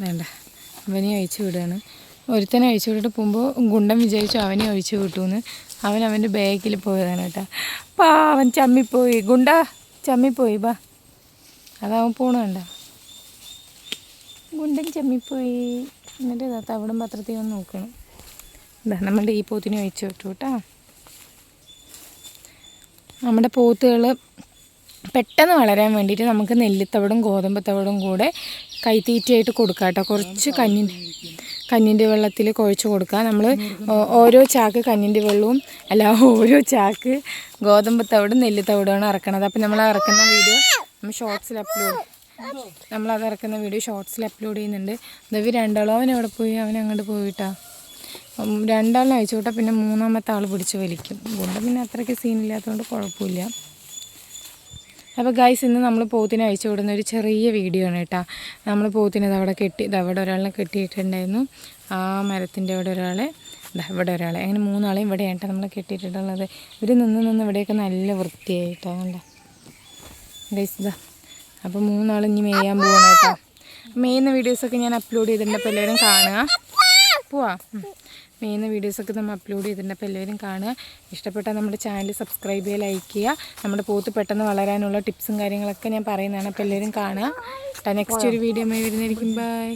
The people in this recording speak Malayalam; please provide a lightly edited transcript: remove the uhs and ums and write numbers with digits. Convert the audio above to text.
വേണ്ട അവനെ അഴിച്ചു വിടുകയാണ്. ഒരുത്തനെ അഴിച്ചു വിട്ടിട്ട് പോകുമ്പോൾ ഗുണ്ടൻ വിചാരിച്ചു അവനെ അഴിച്ചു വിട്ടുമെന്ന്. അവൻ്റെ ബാഗിൽ പോയതാണ് കേട്ടോ. അവൻ ചമ്മിപ്പോയി. ഗുണ്ട ചമ്മിപ്പോയി. ബാ അതവൻ പോണ കണ്ട. ഗുണ്ടൻ ചമ്മിപ്പോയി. എന്നിട്ട് തവിടും പത്രത്തിൽ വന്ന് നോക്കണം. ഇതാ നമ്മളുടെ ഈ പോത്തിനെ അഴിച്ചു വിട്ടു കേട്ടോ. നമ്മുടെ പോത്തുകൾ പെട്ടെന്ന് വളരാൻ വേണ്ടിയിട്ട് നമുക്ക് നെല്ലിത്തവിടും ഗോതമ്പത്തവിടും കൂടെ കൈത്തീറ്റയായിട്ട് കൊടുക്കാം കേട്ടോ. കുറച്ച് കഞ്ഞിൻ്റെ വെള്ളത്തിൽ കുഴച്ച് കൊടുക്കുക. നമ്മൾ ഓരോ ചാക്ക് കഞ്ഞിൻ്റെ വെള്ളവും ഓരോ ചാക്ക് ഗോതമ്പത്തവിടും നെല്ലിത്തവിടുമാണ് ഇറക്കണത്. അപ്പം നമ്മൾ ഇറക്കുന്ന വീഡിയോ നമ്മൾ ഷോർട്സിൽ അപ്ലോഡ് ചെയ്യുന്നുണ്ട്. ഇവർ രണ്ടാളും അവൻ എവിടെ പോയി? അവൻ അങ്ങോട്ട് പോയിട്ടാ. രണ്ടാളിനെ അയച്ചു വിട്ടാൽ പിന്നെ മൂന്നാമത്തെ ആൾ പിടിച്ച് വലിക്കും. അതുകൊണ്ട് പിന്നെ അത്രയ്ക്ക് സീനില്ലാത്തതുകൊണ്ട് കുഴപ്പമില്ല. അപ്പോൾ ഗൈസ്, ഇന്ന് നമ്മൾ പോത്തിനെ അഴിച്ചു വിടുന്ന ഒരു ചെറിയ വീഡിയോ ആണ് കേട്ടോ. നമ്മൾ പോത്തിനെ അവിടെ ഒരാളെ കെട്ടിയിട്ടുണ്ടായിരുന്നു. ആ മരത്തിൻ്റെ അവിടെ ഒരാളെ, ഇവിടെ ഒരാളെ, അങ്ങനെ മൂന്നാളെയും ഇവിടെയാണ് കേട്ടോ നമ്മൾ കെട്ടിയിട്ടുള്ളത്. ഇവർ നിന്ന് ഇവിടെയൊക്കെ നല്ല വൃത്തിയായിട്ടാണ് കണ്ടോ ഗൈസ്. ഇതാ അപ്പോൾ മൂന്നാൾ ഇനി മേയാൻ പോകണം കേട്ടോ. മേയുന്ന വീഡിയോസൊക്കെ ഞാൻ അപ്ലോഡ് ചെയ്തിട്ടുണ്ട്. അപ്പോൾ എല്ലാവരും കാണുക. മേയുന്ന വീഡിയോസൊക്കെ നമ്മൾ അപ്ലോഡ് ചെയ്തിട്ടുണ്ട്. അപ്പോൾ എല്ലാവരും കാണുക. ഇഷ്ടപ്പെട്ടാൽ നമ്മുടെ ചാനൽ സബ്സ്ക്രൈബ് ചെയ്യുക, ലൈക്ക് ചെയ്യുക. നമ്മുടെ പോത്ത് പെട്ടെന്ന് വളരാനുള്ള ടിപ്സും കാര്യങ്ങളൊക്കെ ഞാൻ പറയുന്നതാണ്. അപ്പോൾ എല്ലാവരും കാണുക. നെക്സ്റ്റ് ഒരു വീഡിയോ വരുന്നതായിരിക്കും. ബൈ.